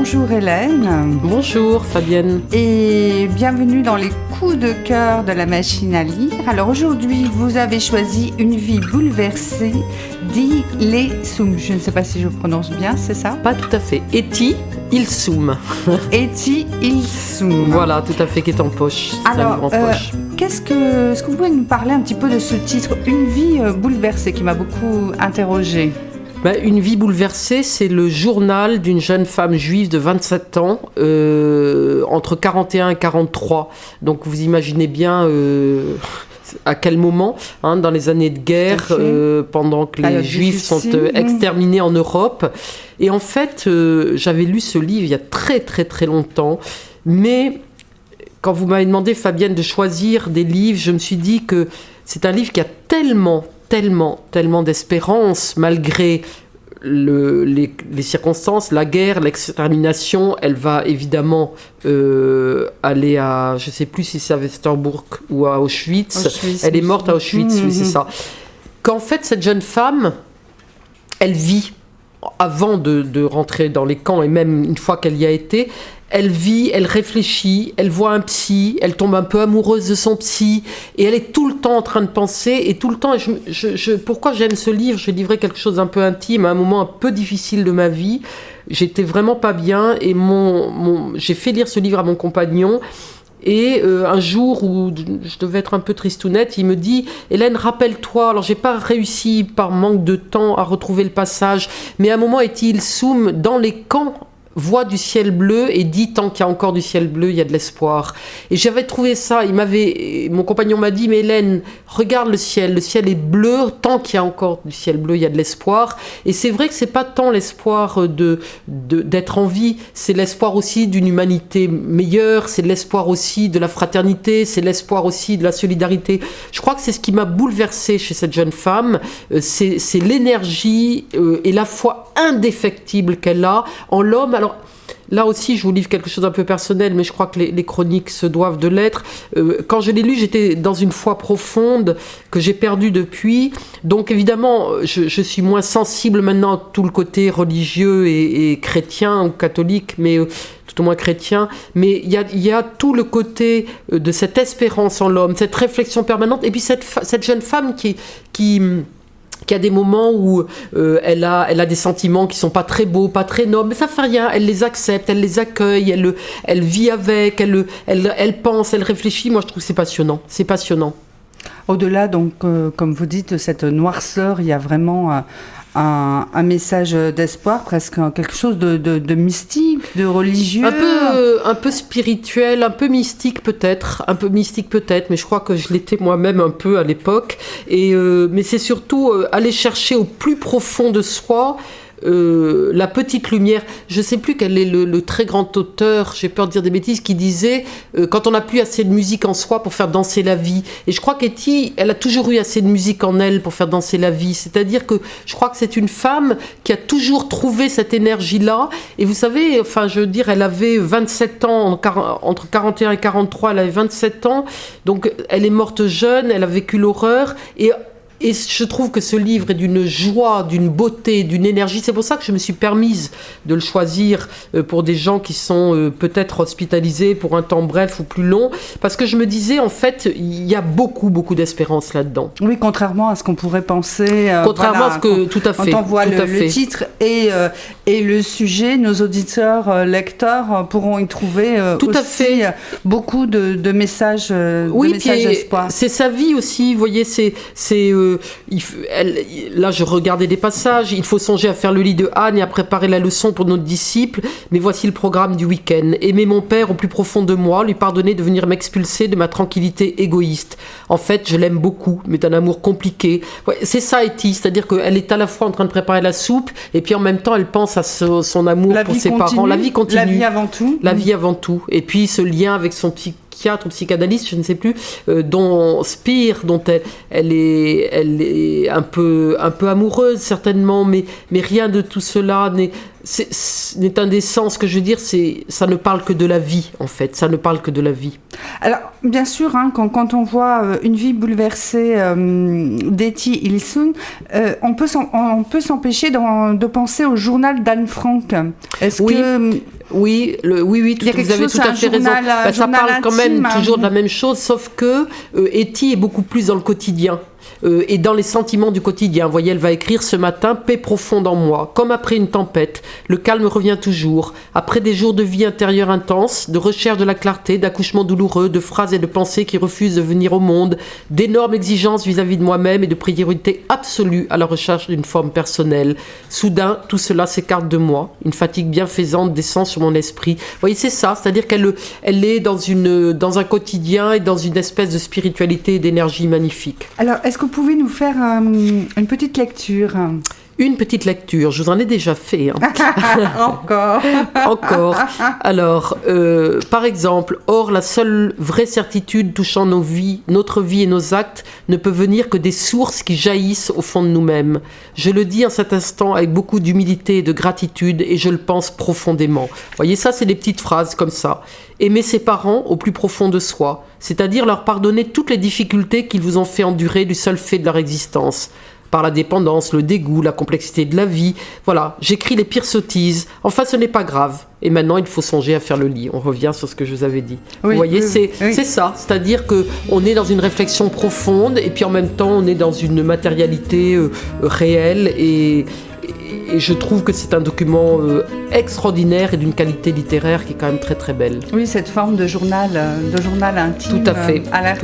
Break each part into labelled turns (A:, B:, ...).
A: Bonjour Hélène.
B: Bonjour Fabienne.
A: Et bienvenue dans les coups de cœur de la machine à lire. Alors aujourd'hui, vous avez choisi Une vie bouleversée d'Ilesum. Je ne sais pas si je prononce bien, c'est ça?
B: Pas tout à fait. Eti Ilsum.
A: Eti Ilsum.
B: Voilà, tout à fait, qui est en poche.
A: Alors, est-ce que vous pouvez nous parler un petit peu de ce titre, Une vie bouleversée, qui m'a beaucoup interrogée?
B: Une vie bouleversée, c'est le journal d'une jeune femme juive de 27 ans, entre 41 et 43. Donc vous imaginez bien à quel moment, dans les années de guerre, pendant que les Juifs sont exterminés en Europe. Et en fait, j'avais lu ce livre il y a très très très longtemps, mais quand vous m'avez demandé, Fabienne, de choisir des livres, je me suis dit que c'est un livre qui a tellement d'espérance, malgré les circonstances, la guerre, l'extermination. Elle va évidemment aller à, je ne sais plus si c'est à Westerbork ou à Auschwitz. Elle est morte à Auschwitz, oui, c'est ça. Qu'en fait, cette jeune femme, elle vit, avant de rentrer dans les camps, et même une fois qu'elle y a été, elle vit, elle réfléchit, elle voit un psy, elle tombe un peu amoureuse de son psy, et elle est tout le temps en train de penser, et tout le temps, pourquoi j'aime ce livre? Je vais livrer quelque chose d'un peu intime, à un moment un peu difficile de ma vie. J'étais vraiment pas bien, et j'ai fait lire ce livre à mon compagnon, et un jour où je devais être un peu tristounette, il me dit « Hélène, rappelle-toi », alors j'ai pas réussi par manque de temps à retrouver le passage, mais à un moment, Eti Ilsum, dans les camps, voit du ciel bleu et dit tant qu'il y a encore du ciel bleu, il y a de l'espoir. Et j'avais trouvé ça, mon compagnon m'a dit, mais Hélène, regarde le ciel est bleu, tant qu'il y a encore du ciel bleu, il y a de l'espoir. Et c'est vrai que c'est pas tant l'espoir d'être en vie, c'est l'espoir aussi d'une humanité meilleure, c'est l'espoir aussi de la fraternité, c'est l'espoir aussi de la solidarité. Je crois que c'est ce qui m'a bouleversée chez cette jeune femme, c'est l'énergie et la foi indéfectible qu'elle a en l'homme. Alors, là aussi, je vous livre quelque chose d'un peu personnel, mais je crois que les chroniques se doivent de l'être. Quand je l'ai lu, j'étais dans une foi profonde que j'ai perdue depuis. Donc, évidemment, je suis moins sensible maintenant à tout le côté religieux et chrétien ou catholique, mais tout au moins chrétien. Mais il y a tout le côté de cette espérance en l'homme, cette réflexion permanente. Et puis, cette jeune femme qui a des moments où elle a des sentiments qui sont pas très beaux, pas très nobles, mais ça fait rien, elle les accepte, elle les accueille, elle vit avec, elle pense, elle réfléchit. Moi, je trouve que c'est passionnant.
A: Au-delà, donc, comme vous dites, de cette noirceur, il y a vraiment un message d'espoir, presque quelque chose de mystique, de religieux.
B: Un peu spirituel, un peu mystique peut-être, mais je crois que je l'étais moi-même un peu à l'époque. Mais c'est surtout aller chercher au plus profond de soi la petite lumière. Je ne sais plus quel est le très grand auteur, j'ai peur de dire des bêtises, qui disait quand on n'a plus assez de musique en soi pour faire danser la vie. Et je crois qu'Eti, elle a toujours eu assez de musique en elle pour faire danser la vie. C'est-à-dire que je crois que c'est une femme qui a toujours trouvé cette énergie-là. Et vous savez, elle avait 27 ans, entre 41 et 43, elle avait 27 ans. Donc elle est morte jeune, elle a vécu l'horreur. Et je trouve que ce livre est d'une joie, d'une beauté, d'une énergie. C'est pour ça que je me suis permise de le choisir pour des gens qui sont peut-être hospitalisés pour un temps bref ou plus long. Parce que je me disais, en fait, il y a beaucoup d'espérance là-dedans.
A: Oui, contrairement à ce qu'on pourrait penser.
B: Contrairement à ce que, tout à fait.
A: Quand on voit le titre et le sujet, nos auditeurs, lecteurs pourront y trouver aussi beaucoup de messages d'espoir.
B: C'est sa vie aussi, vous voyez, là je regardais des passages. Il faut songer à faire le lit de Anne et à préparer la leçon pour notre disciple, mais voici le programme du week-end. Aimer mon père au plus profond de moi, lui pardonner de venir m'expulser de ma tranquillité égoïste. En fait, je l'aime beaucoup, mais d'un amour compliqué. Ouais, c'est ça, Eti, c'est-à-dire qu'elle est à la fois en train de préparer la soupe et puis en même temps elle pense à son amour pour ses parents. La vie continue.
A: La vie avant tout.
B: La vie avant tout. Et puis ce lien avec son psychiatre ou psychanalyste, je ne sais plus, dont Spire, dont elle est un peu amoureuse certainement, mais rien de tout cela n'est indécent. Ce que je veux dire, ça ne parle que de la vie, en fait. Ça ne parle que de la vie.
A: Alors, bien sûr, quand on voit Une vie bouleversée d'Eti Ilsum, on peut s'empêcher de penser au journal d'Anne Frank. Est-ce que
B: Oui,
A: Il y a quelque
B: vous avez
A: chose,
B: tout à fait raison. Ça
A: journal
B: parle quand même
A: intime,
B: toujours de la même chose, sauf que Etty est beaucoup plus dans le quotidien. Et dans les sentiments du quotidien. Vous voyez, elle va écrire: ce matin, paix profonde en moi, comme après une tempête, le calme revient toujours. Après des jours de vie intérieure intense, de recherche de la clarté, d'accouchements douloureux, de phrases et de pensées qui refusent de venir au monde, d'énormes exigences vis-à-vis de moi-même et de priorité absolue à la recherche d'une forme personnelle. Soudain, tout cela s'écarte de moi. Une fatigue bienfaisante descend sur mon esprit. Vous voyez, c'est ça, c'est-à-dire qu'elle est dans un quotidien et dans une espèce de spiritualité et d'énergie magnifique.
A: Alors, est-ce que vous pouvez nous faire une petite lecture?
B: Une petite lecture, je vous en ai déjà fait. Encore. Alors, par exemple, or la seule vraie certitude touchant notre vie et nos actes ne peut venir que des sources qui jaillissent au fond de nous-mêmes. Je le dis en cet instant avec beaucoup d'humilité et de gratitude et je le pense profondément. Vous voyez, ça, c'est des petites phrases comme ça. Aimer ses parents au plus profond de soi, c'est-à-dire leur pardonner toutes les difficultés qu'ils vous ont fait endurer du seul fait de leur existence. Par la dépendance, le dégoût, la complexité de la vie. Voilà, j'écris les pires sottises. Enfin, ce n'est pas grave. Et maintenant, il faut songer à faire le lit. On revient sur ce que je vous avais dit.
A: Oui,
B: vous voyez,
A: oui.
B: c'est ça. C'est-à-dire qu'on est dans une réflexion profonde et puis en même temps, on est dans une matérialité réelle et je trouve que c'est un document extraordinaire et d'une qualité littéraire qui est quand même très très belle.
A: Oui, cette forme de journal intime.
B: Tout à fait.
A: A l'air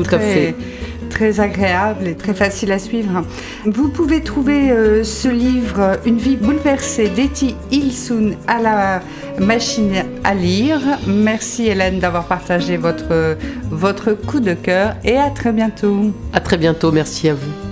A: très agréable et très facile à suivre. Vous pouvez trouver ce livre, Une vie bouleversée, d'Etty Ilson à la machine à lire. Merci Hélène d'avoir partagé votre coup de cœur et à très bientôt.
B: À très bientôt, merci à vous.